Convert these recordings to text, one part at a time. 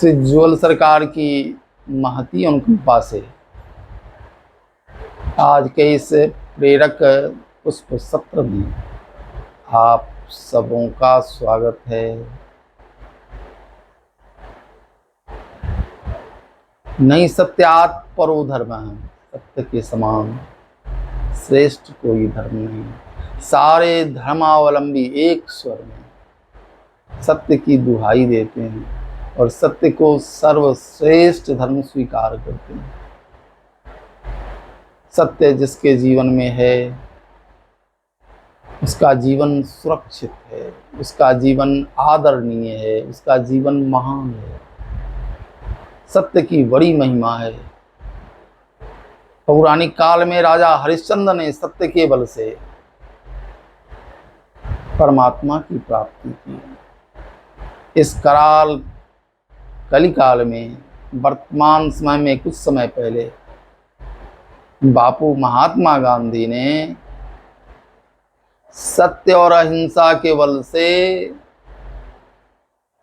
श्री ज्वल सरकार की महती अनुकंपा से आज के इस प्रेरक पुष्प सत्र में आप सबों का स्वागत है। नहीं सत्यात् परो धर्मः, सत्य के समान श्रेष्ठ कोई धर्म नहीं। सारे धर्मावलंबी एक स्वर में सत्य की दुहाई देते हैं और सत्य को सर्वश्रेष्ठ धर्म स्वीकार करते हैं। सत्य जिसके जीवन में है उसका जीवन सुरक्षित है, उसका जीवन आदरणीय है, उसका जीवन महान है। सत्य की बड़ी महिमा है। पौराणिक काल में राजा हरिश्चंद्र ने सत्य के बल से परमात्मा की प्राप्ति की। इस कराल कलिकाल में वर्तमान समय में कुछ समय पहले बापू महात्मा गांधी ने सत्य और अहिंसा के बल से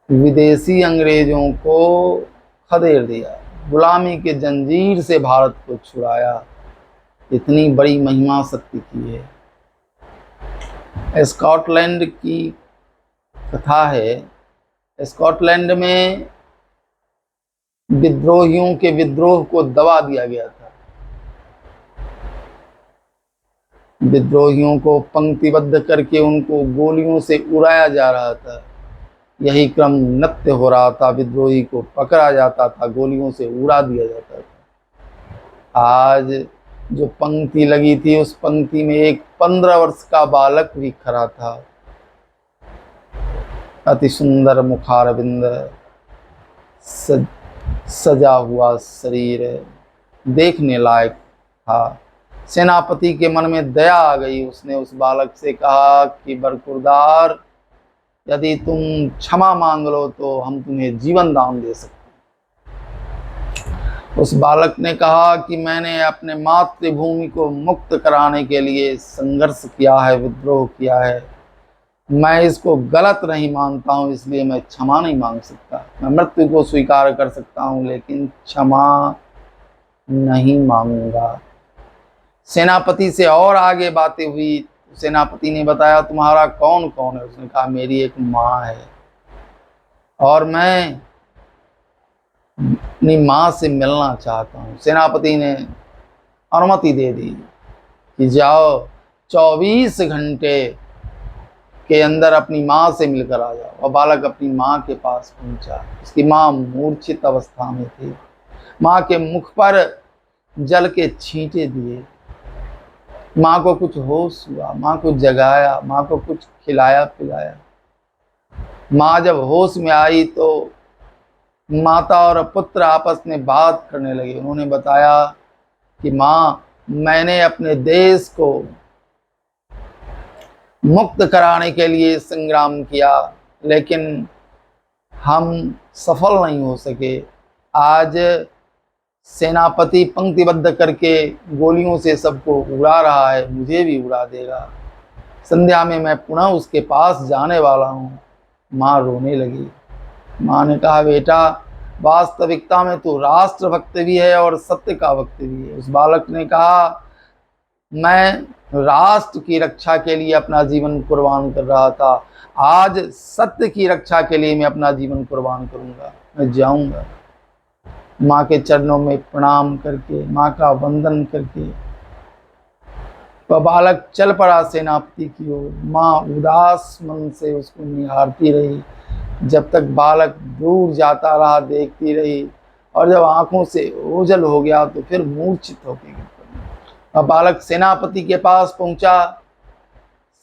विदेशी अंग्रेजों को खदेड़ दिया, गुलामी के जंजीर से भारत को छुड़ाया। इतनी बड़ी महिमा सत्य की है। स्कॉटलैंड की कथा है। स्कॉटलैंड में विद्रोहियों के विद्रोह को दबा दिया गया था। विद्रोहियों को पंक्तिबद्ध करके उनको गोलियों से उड़ाया जा रहा था। यही क्रम नित्य हो रहा था। विद्रोही को पकड़ा जाता था, गोलियों से उड़ा दिया जाता था। आज जो पंक्ति लगी थी उस पंक्ति में एक 15 वर्ष का बालक भी खड़ा था। अति सुंदर मुखारविंद, सजा हुआ शरीर देखने लायक था। सेनापति के मन में दया आ गई। उसने उस बालक से कहा कि बरखुरदार, यदि तुम क्षमा मांग लो तो हम तुम्हें जीवन दान दे सकते हैं। उस बालक ने कहा कि मैंने अपने मातृभूमि को मुक्त कराने के लिए संघर्ष किया है, विद्रोह किया है। मैं इसको गलत नहीं मानता हूँ, इसलिए मैं क्षमा नहीं मांग सकता। मैं मृत्यु को स्वीकार कर सकता हूँ लेकिन क्षमा नहीं मांगूंगा। सेनापति से और आगे बातें हुई। सेनापति ने बताया तुम्हारा कौन कौन है। उसने कहा मेरी एक माँ है और मैं अपनी माँ से मिलना चाहता हूँ। सेनापति ने अनुमति दे दी कि जाओ 24 घंटे के अंदर अपनी माँ से मिलकर आ जाओ। और बालक अपनी माँ के पास पहुंचा। उसकी माँ मूर्छित अवस्था में थी। माँ के मुख पर जल के छींटे दिए। माँ को कुछ होश हुआ, माँ को जगाया, माँ को कुछ खिलाया पिलाया। माँ जब होश में आई तो माता और पुत्र आपस में बात करने लगे। उन्होंने बताया कि माँ, मैंने अपने देश को मुक्त कराने के लिए संग्राम किया लेकिन हम सफल नहीं हो सके। आज सेनापति पंक्तिबद्ध करके गोलियों से सबको उड़ा रहा है, मुझे भी उड़ा देगा। संध्या में मैं पुनः उसके पास जाने वाला हूँ। माँ रोने लगी। माँ ने कहा बेटा, वास्तविकता में तो राष्ट्रभक्त भी है और सत्य का भक्त भी है। उस बालक ने कहा मैं राष्ट्र की रक्षा के लिए अपना जीवन कुर्बान कर रहा था, आज सत्य की रक्षा के लिए मैं अपना जीवन कुर्बान करूंगा। मैं जाऊंगा। माँ के चरणों में प्रणाम करके, माँ का वंदन करके वह बालक चल पड़ा सेनापति की ओर। माँ उदास मन से उसको निहारती रही। जब तक बालक दूर जाता रहा देखती रही और जब आंखों से ओझल हो गया तो फिर मूर्छित होकर गिर पड़ा। वह बालक सेनापति के पास पहुंचा।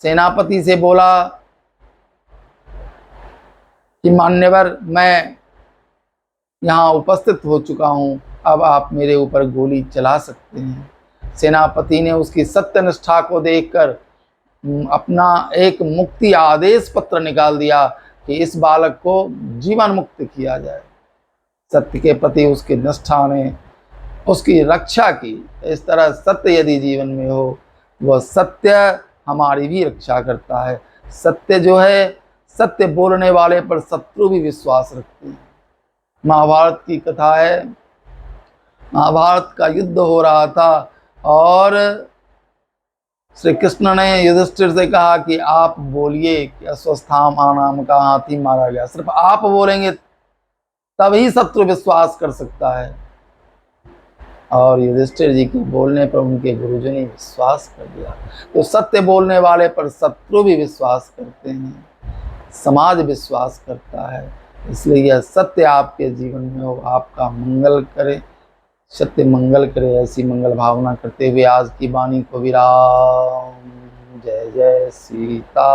सेनापति से बोला कि मान्यवर, मैं यहाँ उपस्थित हो चुका हूँ, अब आप मेरे ऊपर गोली चला सकते हैं। सेनापति ने उसकी सत्यनिष्ठा को देखकर अपना एक मुक्ति आदेश पत्र निकाल दिया कि इस बालक को जीवन मुक्त किया जाए। सत्य के प्रति उसकी निष्ठा ने उसकी रक्षा की। इस तरह सत्य यदि जीवन में हो, वह सत्य हमारी भी रक्षा करता है। सत्य जो है, सत्य बोलने वाले पर शत्रु भी विश्वास रखते हैं। महाभारत की कथा है। महाभारत का युद्ध हो रहा था और श्री कृष्ण ने युधिष्ठिर से कहा कि आप बोलिए कि अश्वत्थामा नाम का हाथी मारा गया। सिर्फ आप बोलेंगे तभी शत्रु विश्वास कर सकता है। और युधिष्ठिर जी के बोलने पर उनके गुरुजी ने विश्वास कर दिया। तो सत्य बोलने वाले पर शत्रु भी विश्वास करते हैं, समाज विश्वास करता है। इसलिए यह सत्य आपके जीवन में हो, आपका मंगल करे, सत्य मंगल करे। ऐसी मंगल भावना करते हुए आज की वाणी को विराम। जय जय सीता।